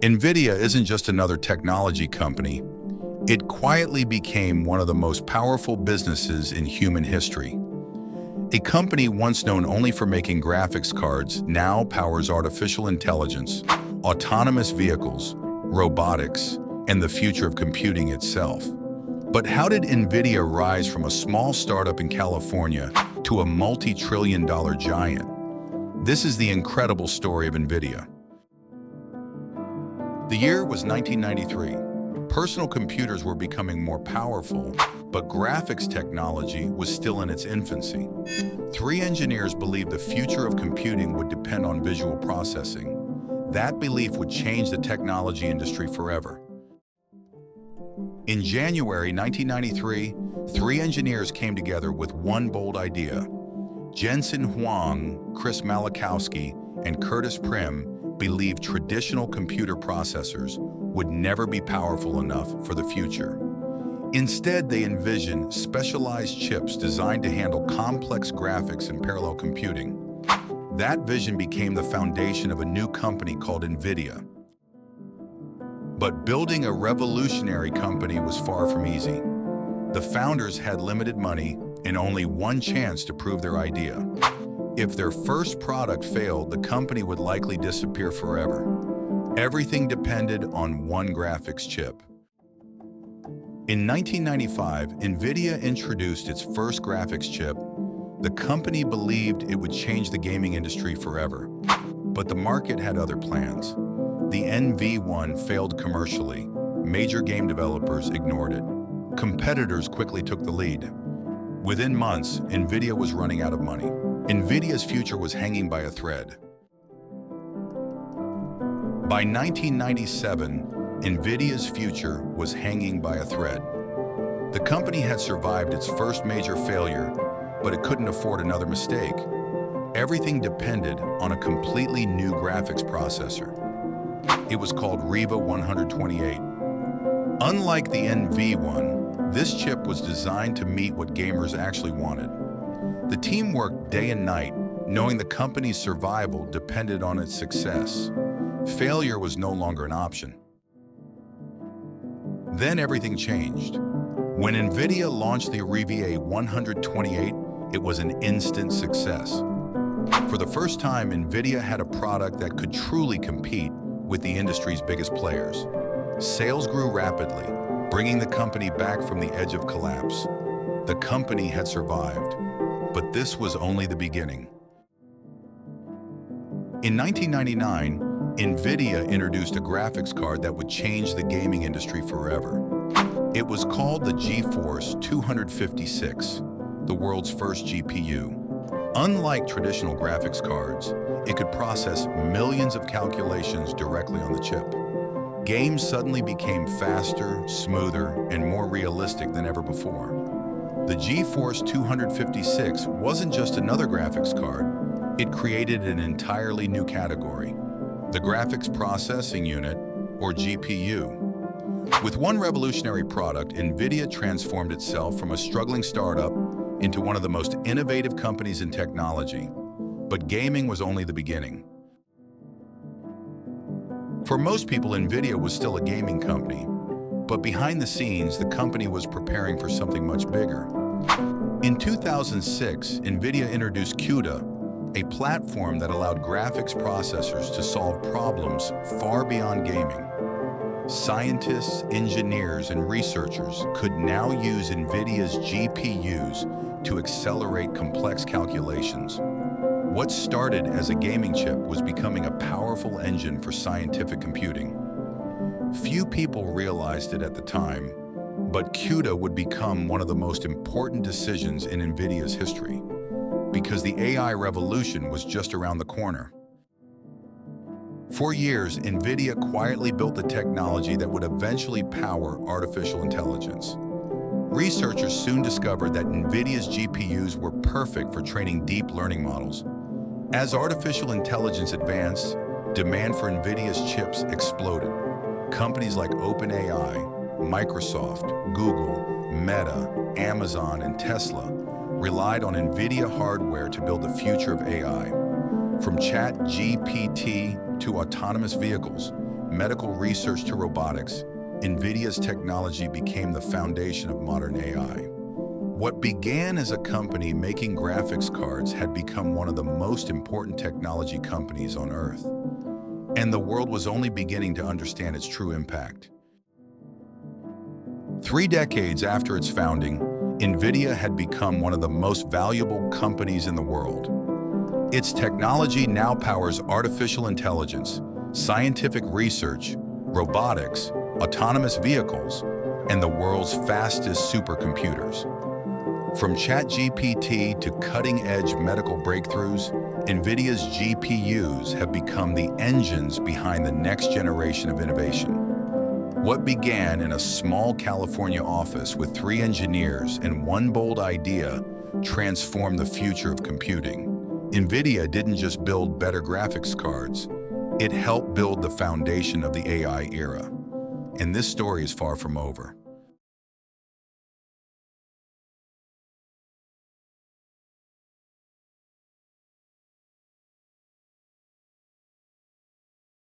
Nvidia isn't just another technology company. It quietly became one of the most powerful businesses in human history. A company once known only for making graphics cards now powers artificial intelligence, autonomous vehicles, robotics, and the future of computing itself. But how did Nvidia rise from a small startup in California to a multi-trillion-dollar giant? This is the incredible story of Nvidia. The year was 1993. Personal computers were becoming more powerful, but graphics technology was still in its infancy. Three engineers believed the future of computing would depend on visual processing. That belief would change the technology industry forever. In January 1993, three engineers came together with one bold idea. Jensen Huang, Chris Malachowski, and Curtis Prim believed traditional computer processors would never be powerful enough for the future. Instead, they envisioned specialized chips designed to handle complex graphics and parallel computing. That vision became the foundation of a new company called Nvidia. But building a revolutionary company was far from easy. The founders had limited money and only one chance to prove their idea. If their first product failed, the company would likely disappear forever. Everything depended on one graphics chip. In 1995, Nvidia introduced its first graphics chip. The company believed it would change the gaming industry forever. But the market had other plans. The NV1 failed commercially. Major game developers ignored it. Competitors quickly took the lead. Within months, Nvidia was running out of money. Nvidia's future was hanging by a thread. By 1997, Nvidia's future was hanging by a thread. The company had survived its first major failure, but it couldn't afford another mistake. Everything depended on a completely new graphics processor. It was called Riva 128. Unlike the NV1, this chip was designed to meet what gamers actually wanted. The team worked day and night, knowing the company's survival depended on its success. Failure was no longer an option. Then everything changed. When Nvidia launched the Riva 128, it was an instant success. For the first time, Nvidia had a product that could truly compete with the industry's biggest players. Sales grew rapidly, bringing the company back from the edge of collapse. The company had survived, but this was only the beginning. In 1999, Nvidia introduced a graphics card that would change the gaming industry forever. It was called the GeForce 256, the world's first GPU. Unlike traditional graphics cards, it could process millions of calculations directly on the chip. Games suddenly became faster, smoother, and more realistic than ever before. The GeForce 256 wasn't just another graphics card, it created an entirely new category, the Graphics Processing Unit, or GPU. With one revolutionary product, Nvidia transformed itself from a struggling startup into one of the most innovative companies in technology. But gaming was only the beginning. For most people, Nvidia was still a gaming company, but behind the scenes, the company was preparing for something much bigger. In 2006, Nvidia introduced CUDA, a platform that allowed graphics processors to solve problems far beyond gaming. Scientists, engineers, and researchers could now use Nvidia's GPUs to accelerate complex calculations. What started as a gaming chip was becoming a powerful engine for scientific computing. Few people realized it at the time, but CUDA would become one of the most important decisions in Nvidia's history, because the AI revolution was just around the corner. For years, Nvidia quietly built the technology that would eventually power artificial intelligence. Researchers soon discovered that Nvidia's GPUs were perfect for training deep learning models. As artificial intelligence advanced, demand for Nvidia's chips exploded. Companies like OpenAI, Microsoft, Google, Meta, Amazon, and Tesla relied on Nvidia hardware to build the future of AI. From ChatGPT to autonomous vehicles, medical research to robotics, Nvidia's technology became the foundation of modern AI. What began as a company making graphics cards had become one of the most important technology companies on Earth. And the world was only beginning to understand its true impact. 3 decades after its founding, Nvidia had become one of the most valuable companies in the world. Its technology now powers artificial intelligence, scientific research, robotics, autonomous vehicles, and the world's fastest supercomputers. From ChatGPT to cutting-edge medical breakthroughs, Nvidia's GPUs have become the engines behind the next generation of innovation. What began in a small California office with 3 engineers and one bold idea transformed the future of computing. Nvidia didn't just build better graphics cards, it helped build the foundation of the AI era. And this story is far from over.